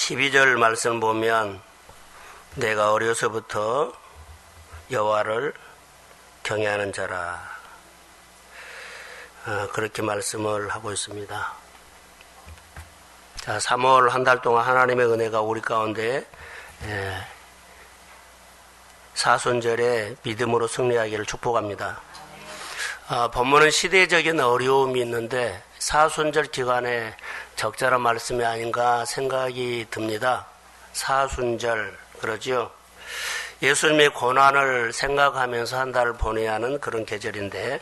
12절 말씀 보면 내가 어려서부터 여호와를 경외하는 자라, 그렇게 말씀을 하고 있습니다. 자, 3월 한 달 동안 하나님의 은혜가 우리 가운데 사순절에 믿음으로 승리하기를 축복합니다. 본문은 시대적인 어려움이 있는데 사순절 기간에 적절한 말씀이 아닌가 생각이 듭니다. 사순절 그러죠. 예수님의 고난을 생각하면서 한 달을 보내야 하는 그런 계절인데,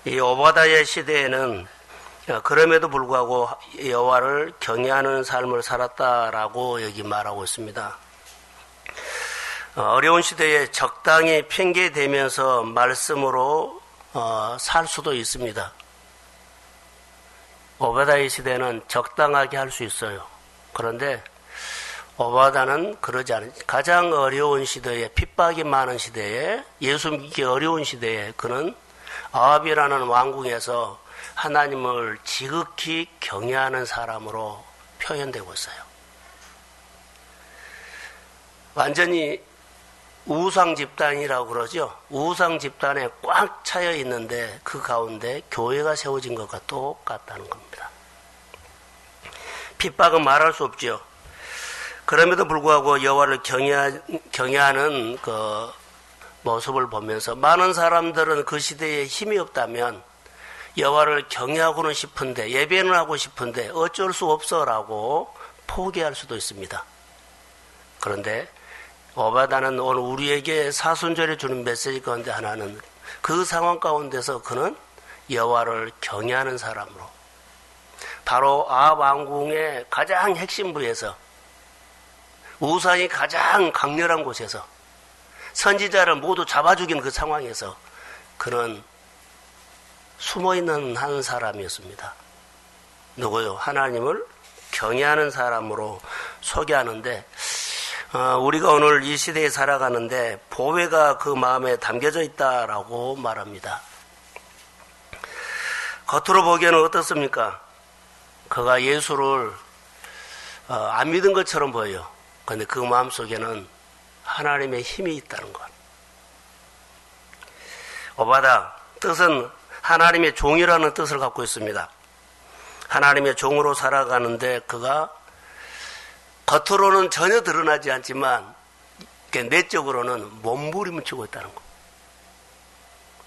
이 오바댜의 시대에는 그럼에도 불구하고 여호와를 경외하는 삶을 살았다라고 여기 말하고 있습니다. 어려운 시대에 적당히 핑계대면서 말씀으로 살 수도 있습니다. 오바댜의 시대는 적당하게 할 수 있어요. 그런데 오바댜는 그러지 않은, 가장 어려운 시대에, 핍박이 많은 시대에, 예수 믿기 어려운 시대에 그는 아합이라는 왕궁에서 하나님을 지극히 경외하는 사람으로 표현되고 있어요. 완전히 우상 집단이라고 그러죠. 우상 집단에 꽉 차여 있는데 그 가운데 교회가 세워진 것과 똑같다는 겁니다. 핍박은 말할 수 없죠. 그럼에도 불구하고 여호와를 경외하는 그 모습을 보면서 많은 사람들은 그 시대에 힘이 없다면 여호와를 경외하고는 싶은데, 예배는 하고 싶은데 어쩔 수 없어라고 포기할 수도 있습니다. 그런데 오바댜는 오늘 우리에게 사순절에 주는 메시지 가운데 하나는 그 상황 가운데서 그는 여호와를 경외하는 사람으로, 바로 아합 왕궁의 가장 핵심부에서, 우상이 가장 강렬한 곳에서, 선지자를 모두 잡아 죽인 그 상황에서 그는 숨어있는 한 사람이었습니다. 누구요? 하나님을 경외하는 사람으로 소개하는데, 우리가 오늘 이 시대에 살아가는데 보배가 그 마음에 담겨져 있다라고 말합니다. 겉으로 보기에는 어떻습니까? 그가 예수를 안 믿은 것처럼 보여요. 그런데 그 마음속에는 하나님의 힘이 있다는 것. 오바댜 뜻은 하나님의 종이라는 뜻을 갖고 있습니다. 하나님의 종으로 살아가는데 그가 겉으로는 전혀 드러나지 않지만 내적으로는 몸부림을 치고 있다는 것.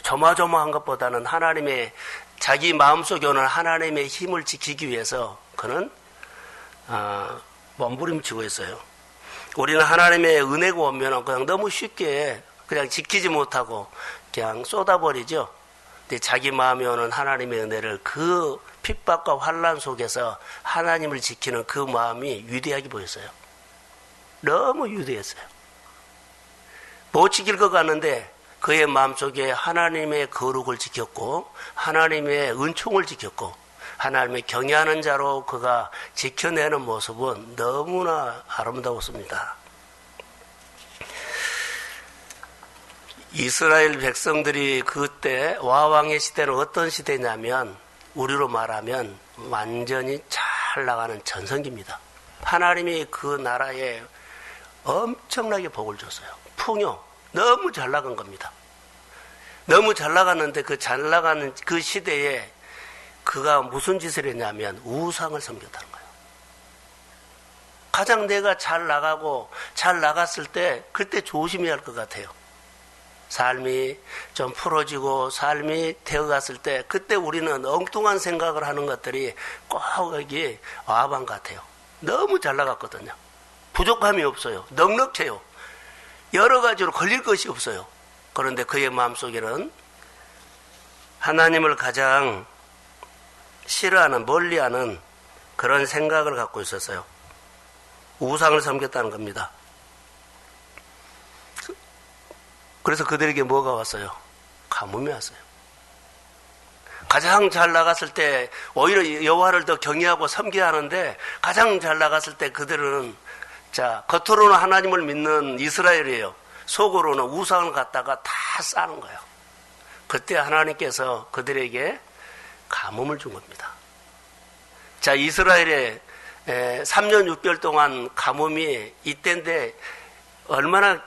조마조마한 것보다는 하나님의, 자기 마음속에 오는 하나님의 힘을 지키기 위해서 그는 몸부림을 치고 있어요. 우리는 하나님의 은혜가 오면 그냥 너무 쉽게 그냥 지키지 못하고 그냥 쏟아버리죠. 근데 자기 마음에 오는 하나님의 은혜를, 그 핍박과 환난 속에서 하나님을 지키는 그 마음이 위대하게 보였어요. 너무 위대했어요. 못 지킬 것 같는데 그의 마음속에 하나님의 거룩을 지켰고 하나님의 은총을 지켰고 하나님의 경외하는 자로 그가 지켜내는 모습은 너무나 아름다웠습니다. 이스라엘 백성들이 그때 와왕의 시대는 어떤 시대냐면, 우리로 말하면 완전히 잘 나가는 전성기입니다. 하나님이 그 나라에 엄청나게 복을 줬어요. 풍요, 너무 잘 나간 겁니다. 너무 잘 나갔는데 그 잘 나가는 그 시대에 그가 무슨 짓을 했냐면 우상을 섬겼다는 거예요. 가장 내가 잘 나가고 잘 나갔을 때 그때 조심해야 할 것 같아요. 삶이 좀 풀어지고 삶이 되어갔을 때 그때 우리는 엉뚱한 생각을 하는 것들이 꼭 여기 와방 같아요. 너무 잘 나갔거든요. 부족함이 없어요. 넉넉해요. 여러 가지로 걸릴 것이 없어요. 그런데 그의 마음속에는 하나님을 가장 싫어하는, 멀리하는 그런 생각을 갖고 있었어요. 우상을 섬겼다는 겁니다. 그래서 그들에게 뭐가 왔어요? 가뭄이 왔어요. 가장 잘 나갔을 때 오히려 여호와를 더 경외하고 섬겨야 하는데, 가장 잘 나갔을 때 그들은, 자, 겉으로는 하나님을 믿는 이스라엘이에요. 속으로는 우상을 갖다가 다 싸는 거예요. 그때 하나님께서 그들에게 가뭄을 준 겁니다. 자, 이스라엘의 3년 6개월 동안 가뭄이 이때인데 얼마나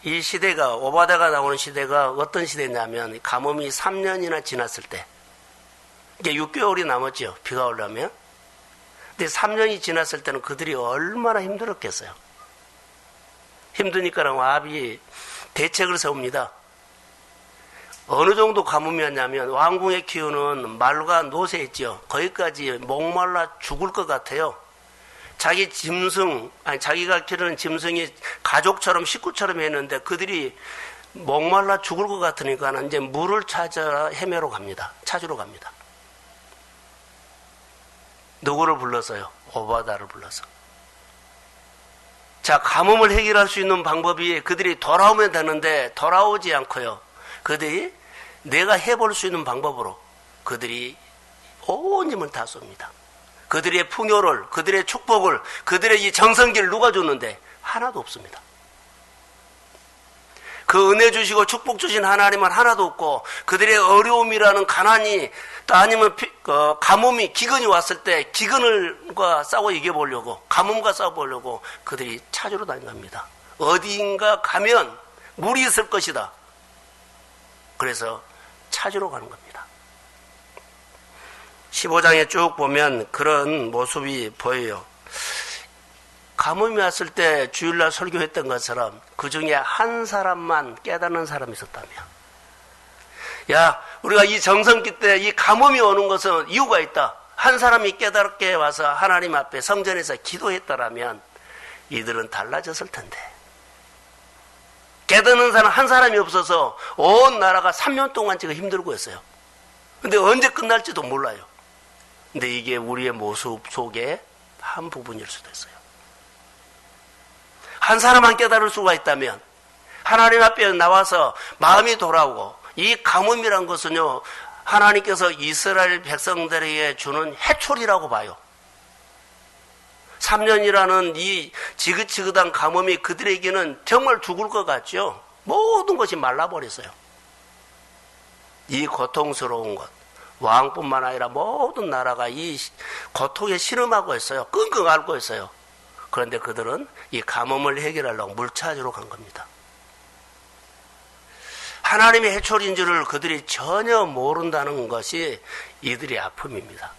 이 시대가 오바다가 나오는 시대가 어떤 시대냐면 가뭄이 3년이나 지났을 때 이게 6개월이 남았죠. 비가 오려면. 근데 3년이 지났을 때는 그들이 얼마나 힘들었겠어요. 힘드니까 아합이 대책을 세웁니다. 어느 정도 가뭄이었냐면 왕궁의 기운은 말과 노새했죠. 거기까지 목말라 죽을 것 같아요. 자기 짐승, 자기가 기르는 짐승이 가족처럼 식구처럼 했는데 그들이 목말라 죽을 것 같으니까 이제 물을 찾아 찾으러 갑니다. 누구를 불렀어요? 오바다를 불러서. 자, 가뭄을 해결할 수 있는 방법이 그들이 돌아오면 되는데 돌아오지 않고요. 그들이 내가 해볼 수 있는 방법으로 그들이 온 힘을 다 쏩니다. 그들의 풍요를, 그들의 축복을, 그들의 이 정성기를 누가 줬는데 하나도 없습니다. 그 은혜 주시고 축복 주신 하나님은 하나도 없고 그들의 어려움이라는 가난이 또 아니면 가뭄이 기근이 왔을 때 기근과 싸워 이겨보려고 가뭄과 싸워보려고 그들이 찾으러 다닙니다. 어디인가 가면 물이 있을 것이다. 그래서 찾으러 가는 겁니다. 15장에 쭉 보면 그런 모습이 보여요. 가뭄이 왔을 때 주일날 설교했던 것처럼 그 중에 한 사람만 깨닫는 사람이 있었다며. 야, 우리가 이 정성기 때 이 가뭄이 오는 것은 이유가 있다. 한 사람이 깨닫게 와서 하나님 앞에 성전에서 기도했더라면 이들은 달라졌을 텐데. 깨닫는 사람 한 사람이 없어서 온 나라가 3년 동안 지금 힘들고 있어요. 근데 언제 끝날지도 몰라요. 근데 이게 우리의 모습 속에 한 부분일 수도 있어요. 한 사람만 깨달을 수가 있다면 하나님 앞에 나와서 마음이 돌아오고 이 가뭄이란 것은요 하나님께서 이스라엘 백성들에게 주는 해초리라고 봐요. 3년이라는 이 지긋지긋한 가뭄이 그들에게는 정말 죽을 것 같죠. 모든 것이 말라버렸어요. 이 고통스러운 것 왕뿐만 아니라 모든 나라가 이 고통에 신음하고 있어요. 끙끙 앓고 있어요. 그런데 그들은 이 가뭄을 해결하려고 물 찾으러 간 겁니다. 하나님의 해초리인 줄을 그들이 전혀 모른다는 것이 이들의 아픔입니다.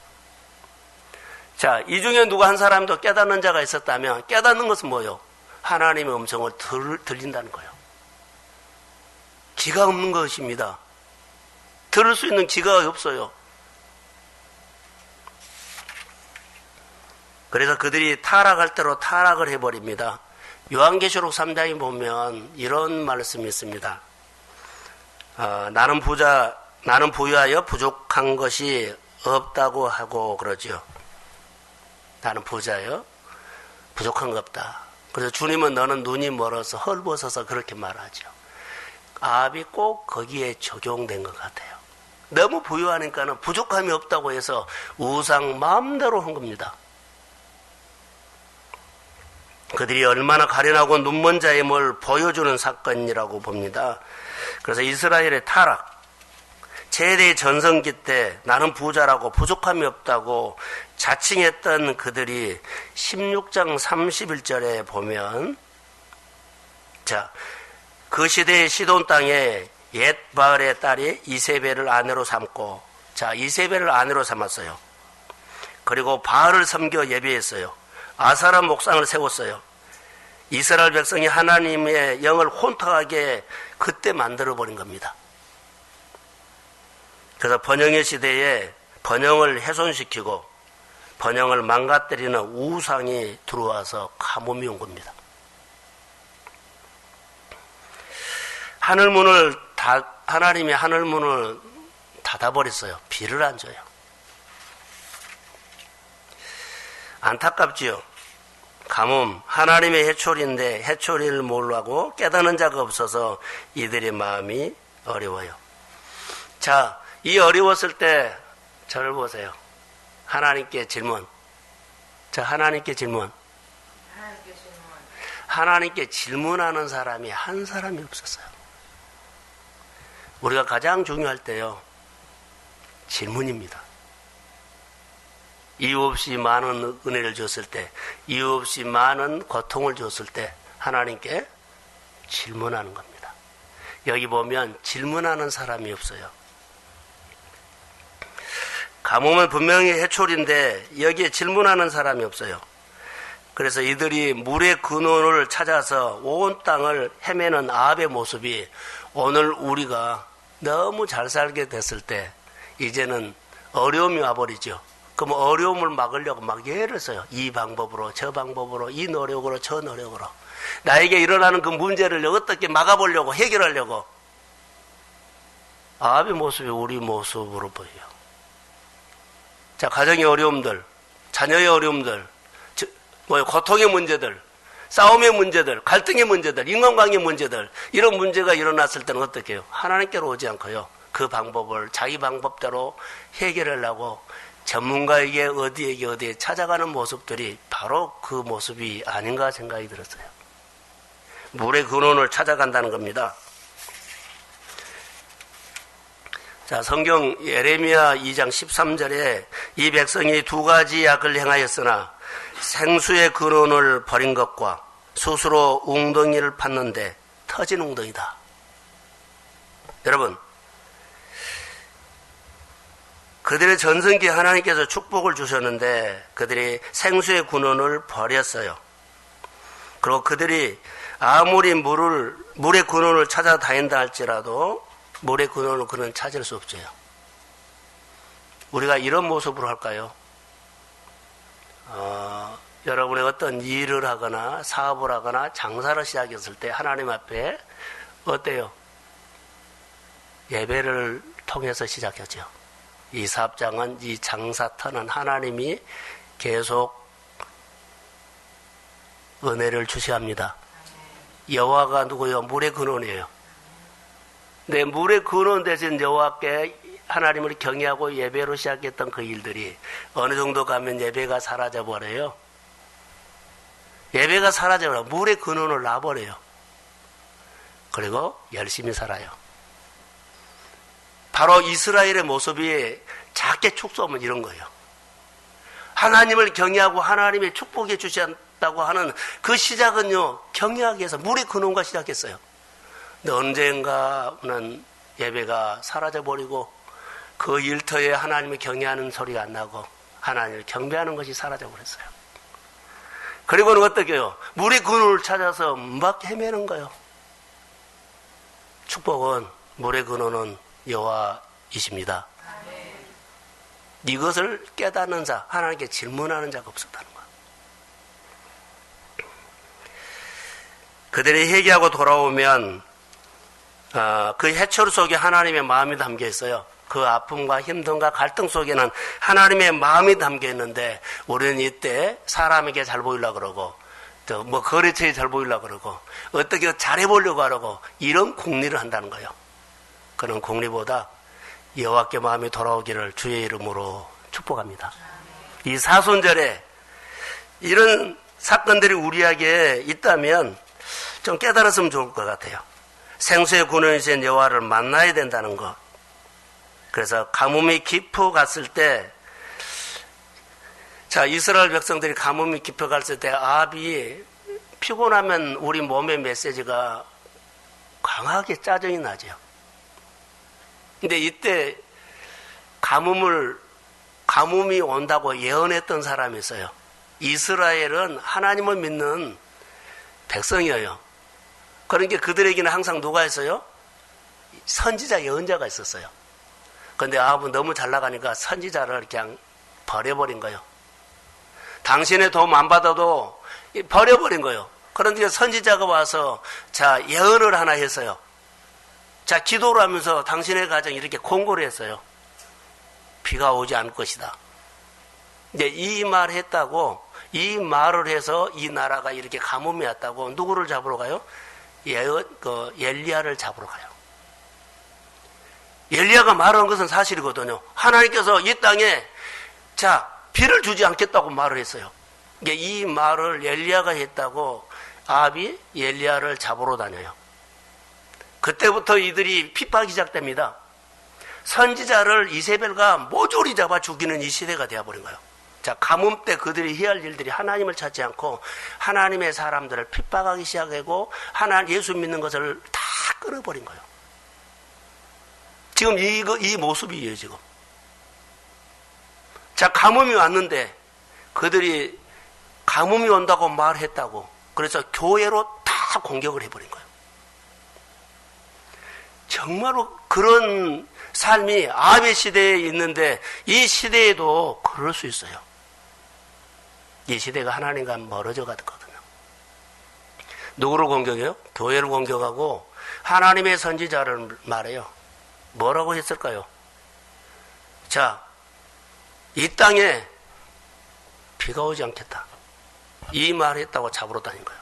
자, 이 중에 누가 한 사람도 깨닫는 자가 있었다면 깨닫는 것은 뭐예요? 하나님의 음성을 들린다는 거예요. 귀가 없는 것입니다. 들을 수 있는 귀가 없어요. 그래서 그들이 타락할 대로 타락을 해버립니다. 요한계시록 3장에 보면 이런 말씀이 있습니다. 나는 부유하여 부족한 것이 없다고 하고 그러죠. 나는 부자여 부족한 것 없다. 그래서 주님은 너는 눈이 멀어서 헐벗어서 그렇게 말하죠. 아합이 꼭 거기에 적용된 것 같아요. 너무 부유하니까는 부족함이 없다고 해서 우상 마음대로 한 겁니다. 그들이 얼마나 가련하고 눈먼 자임을 보여주는 사건이라고 봅니다. 그래서 이스라엘의 타락, 최대 전성기 때 나는 부자라고 부족함이 없다고 자칭했던 그들이 16장 31절에 보면 자, 그 시대의 시돈 땅에 옛 바알의 딸이 이세벨을 아내로 삼고 자, 이세벨을 아내로 삼았어요. 그리고 바알을 섬겨 예배했어요. 아사라 목상을 세웠어요. 이스라엘 백성이 하나님의 영을 혼탁하게 그때 만들어버린 겁니다. 그래서 번영의 시대에 번영을 훼손시키고 번영을 망가뜨리는 우상이 들어와서 가뭄이 온 겁니다. 하나님이 하늘문을 닫아버렸어요. 비를 안 줘요. 안타깝지요. 가뭄, 하나님의 해초리인데 해초리를 모르고 깨닫는 자가 없어서 이들의 마음이 어려워요. 자, 이 어려웠을 때 저를 보세요. 하나님께 질문. 자, 하나님께 질문. 하나님께 질문하는 사람이 한 사람이 없었어요. 우리가 가장 중요할 때요. 질문입니다. 이유 없이 많은 은혜를 줬을 때, 이유 없이 많은 고통을 줬을 때 하나님께 질문하는 겁니다. 여기 보면 질문하는 사람이 없어요. 가뭄은 분명히 해초리인데 여기에 질문하는 사람이 없어요. 그래서 이들이 물의 근원을 찾아서 온 땅을 헤매는 아합의 모습이 오늘 우리가 너무 잘 살게 됐을 때 이제는 어려움이 와버리죠. 그럼 어려움을 막으려고 막 예를 써요. 이 방법으로 저 방법으로 이 노력으로 저 노력으로 나에게 일어나는 그 문제를 어떻게 막아보려고 해결하려고 아합의 모습이 우리 모습으로 보여요. 자, 가정의 어려움들, 자녀의 어려움들, 고통의 문제들, 싸움의 문제들, 갈등의 문제들, 인간관계의 문제들, 이런 문제가 일어났을 때는 어떻게 해요? 하나님께로 오지 않고요. 그 방법을 자기 방법대로 해결하려고 전문가에게 어디에 찾아가는 모습들이 바로 그 모습이 아닌가 생각이 들었어요. 물의 근원을 찾아간다는 겁니다. 자, 성경 예레미야 2장 13절에 이 백성이 두 가지 악을 행하였으나 생수의 근원을 버린 것과 스스로 웅덩이를 팠는데 터진 웅덩이다. 여러분, 그들의 전성기에 하나님께서 축복을 주셨는데 그들이 생수의 근원을 버렸어요. 그리고 그들이 아무리 물의 근원을 찾아다닌다 할지라도 물의 근원을 그는 찾을 수 없어요. 우리가 이런 모습으로 할까요? 여러분의 어떤 일을 하거나 사업을 하거나 장사를 시작했을 때 하나님 앞에 어때요? 예배를 통해서 시작했죠. 이 사업장은, 이 장사터는 하나님이 계속 은혜를 주셔야 합니다. 여호와가 누구요? 물의 근원이에요. 네, 물의 근원 되신 여호와께 하나님을 경외하고 예배로 시작했던 그 일들이 어느 정도 가면 예배가 사라져버려요. 예배가 사라져버려 물의 근원을 놔버려요. 그리고 열심히 살아요. 바로 이스라엘의 모습이 작게 축소하면 이런 거예요. 하나님을 경외하고 하나님의 축복해 주셨다고 하는 그 시작은요, 경외하기 위해서 물의 근원과 시작했어요. 근데 언젠가는 예배가 사라져버리고 그 일터에 하나님을 경외하는 소리가 안 나고 하나님을 경배하는 것이 사라져버렸어요. 그리고는 어떻게 해요? 물의 근원을 찾아서 막 헤매는 거예요. 축복은, 물의 근원은 여호와이십니다. 이것을 깨닫는 자, 하나님께 질문하는 자가 없었다는 거예요. 그들이 회개하고 돌아오면 그 해초리 속에 하나님의 마음이 담겨 있어요. 그 아픔과 힘듦과 갈등 속에는 하나님의 마음이 담겨 있는데 우리는 이때 사람에게 잘 보이려고 그러고 또 뭐 거래처에 잘 보이려고 그러고 어떻게 잘해보려고 하려고 이런 궁리를 한다는 거예요. 그런 궁리보다 여호와께 마음이 돌아오기를 주의 이름으로 축복합니다. 이 사순절에 이런 사건들이 우리에게 있다면 좀 깨달았으면 좋을 것 같아요. 생수의 근원이신 여호와를 만나야 된다는 것. 그래서 가뭄이 깊어갔을 때, 자, 이스라엘 백성들이 가뭄이 깊어갔을 때 아합이 피곤하면 우리 몸의 메시지가 강하게 짜증이 나죠. 근데 이때 가뭄이 온다고 예언했던 사람이 있어요. 이스라엘은 하나님을 믿는 백성이에요. 그러니까 그들에게는 항상 누가 있어요? 선지자, 예언자가 있었어요. 그런데 아합은 너무 잘 나가니까 선지자를 그냥 버려버린 거예요. 당신의 도움 안 받아도 버려버린 거예요. 그런데 선지자가 와서 자, 예언을 하나 했어요. 자, 기도를 하면서 당신의 가정이 이렇게 공고를 했어요. 비가 오지 않을 것이다. 이제 이 말 했다고, 이 말을 해서 이 나라가 이렇게 가뭄이 왔다고 누구를 잡으러 가요? 엘리야를 잡으러 가요. 엘리야가 말한 것은 사실이거든요. 하나님께서 이 땅에 자, 비를 주지 않겠다고 말을 했어요. 이 말을 엘리야가 했다고 아합이 엘리야를 잡으러 다녀요. 그때부터 이들이 핍박이 시작됩니다. 선지자를 이세벨과 모조리 잡아 죽이는 이 시대가 되어버린 거예요. 자, 가뭄 때 그들이 해야 할 일들이 하나님을 찾지 않고 하나님의 사람들을 핍박하기 시작하고 예수 믿는 것을 다 끊어버린 거예요. 지금 이 모습이에요, 지금. 자, 가뭄이 왔는데 그들이 가뭄이 온다고 말했다고. 그래서 교회로 다 공격을 해버린 거예요. 정말로 그런 삶이 아합의 시대에 있는데 이 시대에도 그럴 수 있어요. 이 시대가 하나님과 멀어져 가거든요. 누구를 공격해요? 교회를 공격하고 하나님의 선지자를 말해요. 뭐라고 했을까요? 자, 이 땅에 비가 오지 않겠다. 이 말을 했다고 잡으러 다닌 거예요.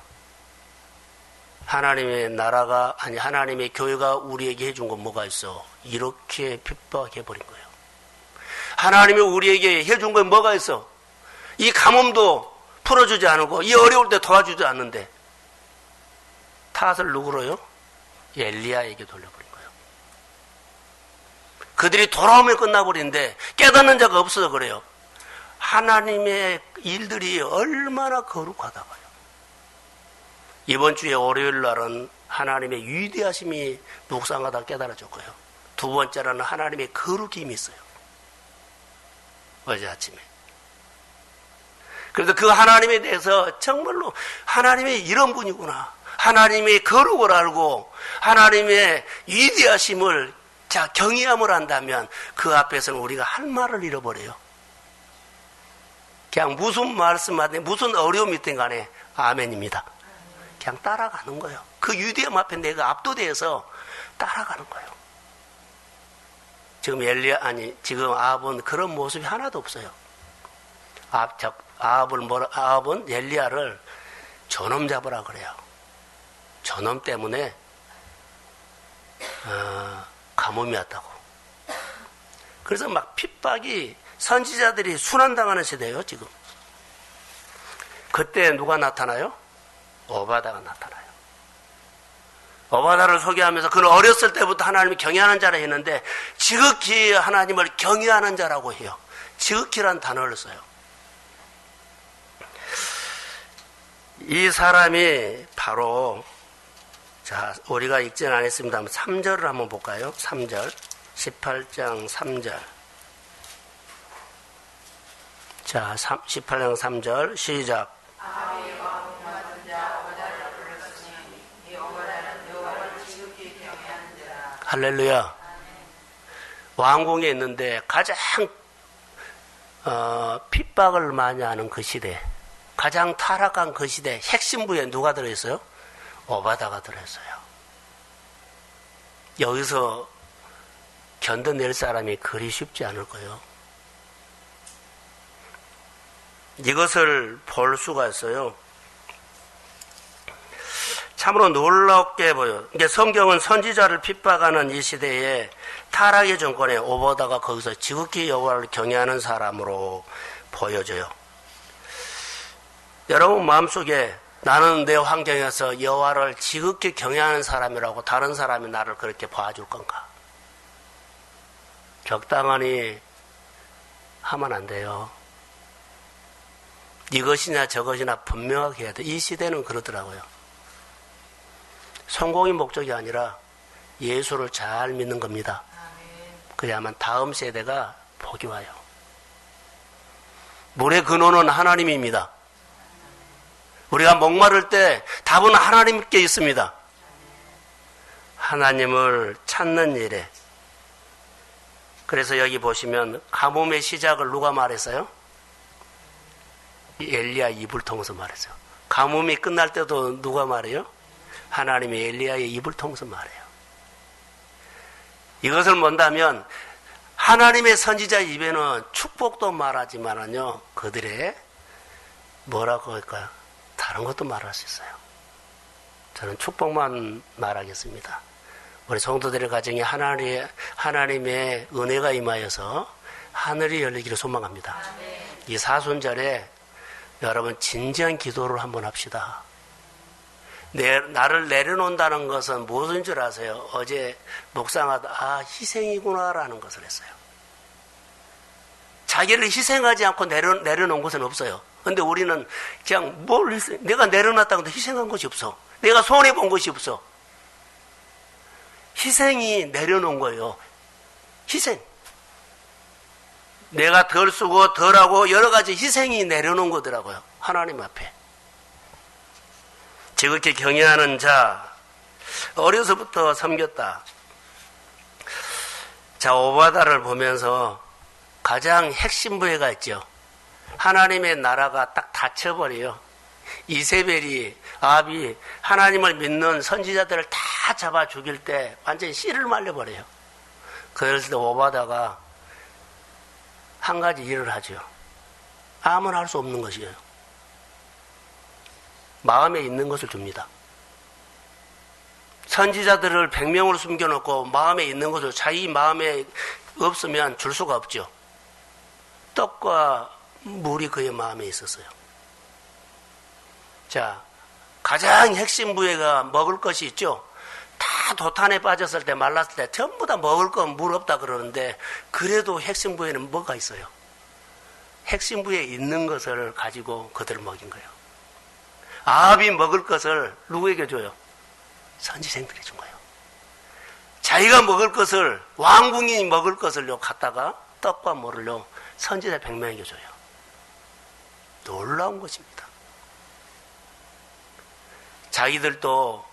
하나님의 나라가, 아니, 하나님의 교회가 우리에게 해준 건 뭐가 있어? 이렇게 핍박해버린 거예요. 하나님이 우리에게 해준 건 뭐가 있어? 이 가뭄도 풀어주지 않고, 이 어려울 때 도와주지 않는데, 탓을 누구로요? 엘리야에게 돌려버린 거예요. 그들이 돌아오면 끝나버리는데, 깨닫는 자가 없어서 그래요. 하나님의 일들이 얼마나 거룩하다고요. 이번 주에 월요일 날은 하나님의 위대하심이 묵상하다 깨달아졌고요. 두 번째로는 하나님의 거룩임이 있어요. 어제 아침에. 그래서 그 하나님에 대해서 정말로 하나님의 이런 분이구나. 하나님의 거룩을 알고 하나님의 위대하심을 경외함을 한다면 그 앞에서는 우리가 할 말을 잃어버려요. 그냥 무슨 말씀하든 무슨 어려움이 있든 간에 아멘입니다. 그냥 따라가는 거예요. 그 위대함 앞에 내가 압도돼서 따라가는 거예요. 지금 아합은 그런 모습이 하나도 없어요. 아합은 엘리야를 저놈 잡으라 그래요. 저놈 때문에 가뭄이 왔다고. 그래서 막 핍박이 선지자들이 순환당하는 시대예요, 지금. 그때 누가 나타나요? 오바다가 나타나요. 오바다를 소개하면서 그는 어렸을 때부터 하나님을 경외하는 자라 했는데 지극히 하나님을 경외하는 자라고 해요. 지극히란 단어를 써요. 이 사람이 바로, 자, 우리가 읽지는 않았습니다만 3절을 한번 볼까요? 3절. 18장 3절. 자, 18장 3절 시작. 할렐루야. 왕궁에 있는데 가장 핍박을 많이 하는 그 시대, 가장 타락한 그 시대 핵심부에 누가 들어있어요? 오바다가 들어있어요. 여기서 견뎌낼 사람이 그리 쉽지 않을 거예요. 이것을 볼 수가 있어요. 참으로 놀랍게 보여. 이게 성경은 선지자를 핍박하는 이 시대에 타락의 정권에 오바다가 거기서 지극히 여호와를 경외하는 사람으로 보여져요. 여러분 마음속에 나는 내 환경에서 여호와를 지극히 경외하는 사람이라고 다른 사람이 나를 그렇게 봐줄 건가? 적당하니 하면 안 돼요. 이것이냐 저것이나 분명하게 해야 돼. 이 시대는 그러더라고요. 성공이 목적이 아니라 예수를 잘 믿는 겁니다. 그래야만 다음 세대가 복이 와요. 물의 근원은 하나님입니다. 우리가 목마를 때 답은 하나님께 있습니다. 하나님을 찾는 일에. 그래서 여기 보시면 가뭄의 시작을 누가 말했어요? 엘리야 입을 통해서 말했어요. 가뭄이 끝날 때도 누가 말해요? 하나님이 엘리야의 입을 통해서 말해요. 이것을 본다면 하나님의 선지자 입에는 축복도 말하지만은요, 그들의 뭐라고 할까요? 다른 것도 말할 수 있어요. 저는 축복만 말하겠습니다. 우리 성도들의 가정에 하나님의 은혜가 임하여서 하늘이 열리기를 소망합니다. 이 사순절에 여러분 진지한 기도를 한번 합시다. 나를 내려놓는다는 것은 무슨 줄 아세요? 어제 묵상하다 희생이구나라는 것을 했어요. 자기를 희생하지 않고 내려놓은 것은 없어요. 근데 우리는 그냥 내가 내려놨다고 해도 희생한 것이 없어. 내가 손해본 것이 없어. 희생이 내려놓은 거예요. 희생. 내가 덜 쓰고 덜하고 여러 가지 희생이 내려놓은 거더라고요. 하나님 앞에. 지극히 경외하는 자, 어려서부터 섬겼다. 자, 오바다를 보면서 가장 핵심 부회가 있죠. 하나님의 나라가 딱 닫혀버려요. 이세벨이, 아합이 하나님을 믿는 선지자들을 다 잡아 죽일 때 완전히 씨를 말려버려요. 그랬을 때 오바다가 한 가지 일을 하죠. 아무나 할 수 없는 것이에요. 마음에 있는 것을 줍니다. 선지자들을 100명으로 숨겨놓고 마음에 있는 것을 자기 마음에 없으면 줄 수가 없죠. 떡과 물이 그의 마음에 있었어요. 자, 가장 핵심 부회가 먹을 것이 있죠. 다 도탄에 빠졌을 때 말랐을 때 전부 다 먹을 건 물 없다 그러는데 그래도 핵심 부회는 뭐가 있어요? 핵심 부회에 있는 것을 가지고 그들을 먹인 거예요. 아합이 먹을 것을 누구에게 줘요? 선지생들이 준 거예요. 자기가 먹을 것을, 왕궁이 먹을 것을요 갖다가 떡과 물을요 선지자 100명에게 줘요. 놀라운 것입니다. 자기들도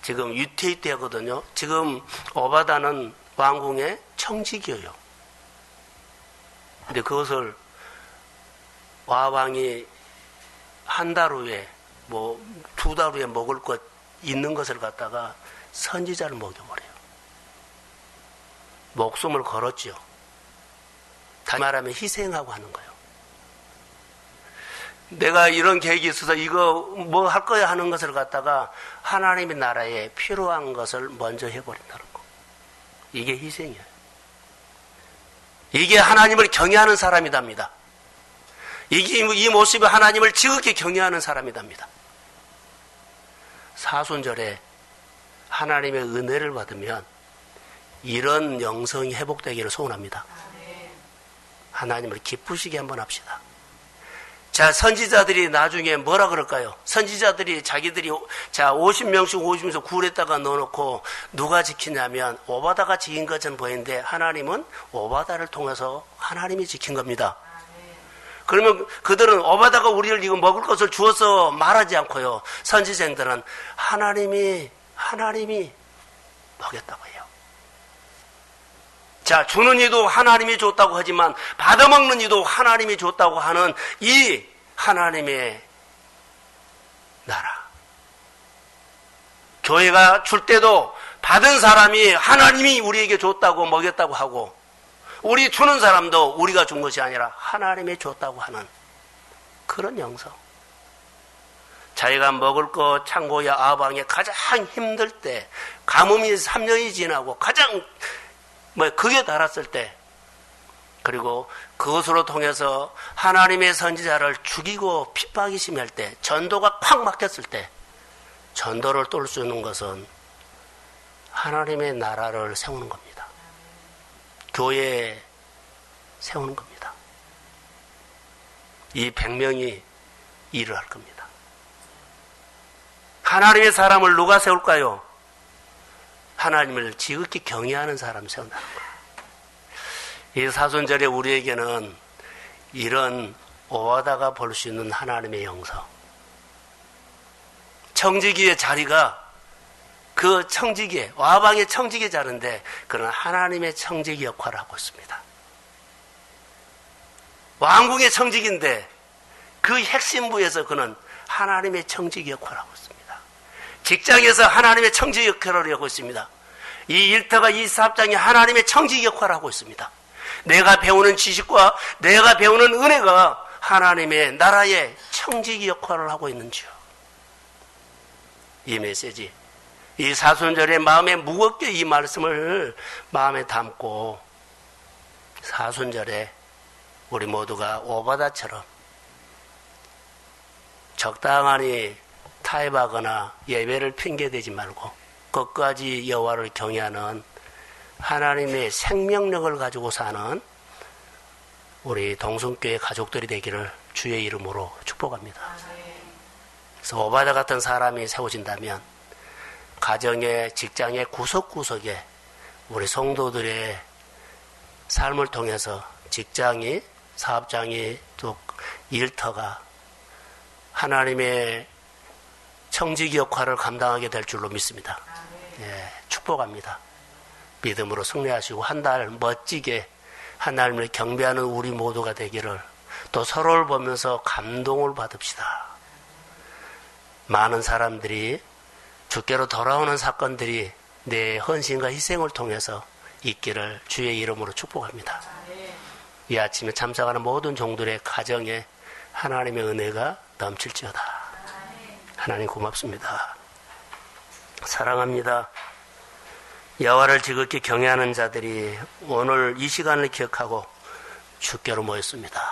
지금 유태인때 하거든요. 지금 오바다는 왕궁의 청지기예요. 근데 그것을 와왕이 한 달 후에 두 달 후에 먹을 것 있는 것을 갖다가 선지자를 먹여버려요. 목숨을 걸었죠. 다시 말하면 희생하고 하는 거예요. 내가 이런 계획이 있어서 이거 뭐 할 거야 하는 것을 갖다가 하나님의 나라에 필요한 것을 먼저 해버린다는 거. 이게 희생이에요. 이게 하나님을 경외하는 사람이답니다. 이 모습이 하나님을 지극히 경외하는 사람이답니다. 사순절에 하나님의 은혜를 받으면 이런 영성이 회복되기를 소원합니다. 하나님을 기쁘시게 한번 합시다. 자, 선지자들이 나중에 뭐라 그럴까요? 선지자들이 자기들이 50명씩 굴에다가 넣어놓고 누가 지키냐면 오바다가 지킨 것은 보이는데 하나님은 오바다를 통해서 하나님이 지킨 겁니다. 그러면 그들은 오바다가 우리를 이거 먹을 것을 주어서 말하지 않고요. 선지생들은 하나님이 먹였다고 해요. 자, 주는 이도 하나님이 줬다고 하지만 받아먹는 이도 하나님이 줬다고 하는 이 하나님의 나라. 교회가 줄 때도 받은 사람이 하나님이 우리에게 줬다고 먹였다고 하고 우리 주는 사람도 우리가 준 것이 아니라 하나님이 줬다고 하는 그런 영성. 자기가 먹을 것 창고야 아방에 가장 힘들 때 가뭄이 3년이 지나고 가장 극에 달았을 때 그리고 그것으로 통해서 하나님의 선지자를 죽이고 핍박이 심할 때 전도가 콱 막혔을 때 전도를 뚫을 수 있는 것은 하나님의 나라를 세우는 겁니다. 교회에 세우는 겁니다. 이 100명이 일을 할 겁니다. 하나님의 사람을 누가 세울까요? 하나님을 지극히 경외하는 사람 세운다는 거예요. 이 사순절에 우리에게는 이런 오하다가 볼 수 있는 하나님의 영성. 청지기의 자리가 그 청지기, 와방의 청지기 자리인데 그는 하나님의 청지기 역할을 하고 있습니다. 왕궁의 청지기인데 그 핵심부에서 그는 하나님의 청지기 역할을 하고 있습니다. 직장에서 하나님의 청지기 역할을 하고 있습니다. 이 일터가 이 사업장이 하나님의 청지기 역할을 하고 있습니다. 내가 배우는 지식과 내가 배우는 은혜가 하나님의 나라의 청지기 역할을 하고 있는지요. 이 메시지, 이 사순절에 마음에 무겁게 이 말씀을 마음에 담고 사순절에 우리 모두가 오바다처럼 적당하니 타협하거나 예배를 핑계대지 말고 끝까지 여호와를 경외하는 하나님의 생명력을 가지고 사는 우리 동성교회 가족들이 되기를 주의 이름으로 축복합니다. 그래서 오바다 같은 사람이 세워진다면 가정의, 직장의 구석구석에 우리 성도들의 삶을 통해서 직장이, 사업장이, 또 일터가 하나님의 청지기 역할을 감당하게 될 줄로 믿습니다. 예, 축복합니다. 믿음으로 승리하시고 한 달 멋지게 하나님을 경배하는 우리 모두가 되기를, 또 서로를 보면서 감동을 받읍시다. 많은 사람들이 주께로 돌아오는 사건들이 내 헌신과 희생을 통해서 있기를 주의 이름으로 축복합니다. 이 아침에 참석하는 모든 종들의 가정에 하나님의 은혜가 넘칠지어다. 하나님 고맙습니다. 사랑합니다. 여호와를 지극히 경외하는 자들이 오늘 이 시간을 기억하고 주께로 모였습니다.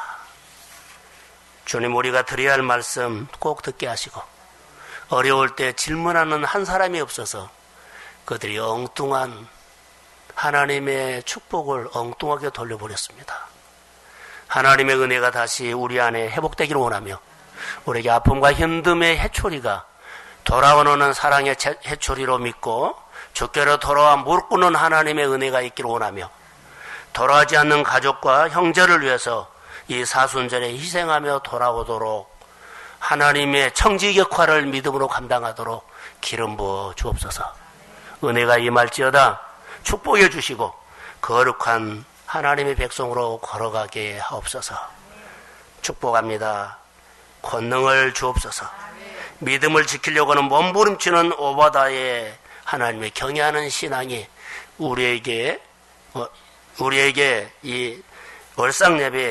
주님, 우리가 드려야 할 말씀 꼭 듣게 하시고, 어려울 때 질문하는 한 사람이 없어서 그들이 엉뚱한 하나님의 축복을 엉뚱하게 돌려버렸습니다. 하나님의 은혜가 다시 우리 안에 회복되기를 원하며, 우리에게 아픔과 힘듦의 해초리가 돌아오는 사랑의 해초리로 믿고 주께로 돌아와 무릎 꿇는 하나님의 은혜가 있기를 원하며, 돌아오지 않는 가족과 형제를 위해서 이 사순절에 희생하며 돌아오도록 하나님의 청지 역할을 믿음으로 감당하도록 기름 부어 주옵소서. 은혜가 임할지어다. 축복해 주시고 거룩한 하나님의 백성으로 걸어가게 하옵소서. 축복합니다. 권능을 주옵소서. 믿음을 지키려고 하는 몸부림치는 오바다의 하나님의 경외하는 신앙이 우리에게 이 월상 예배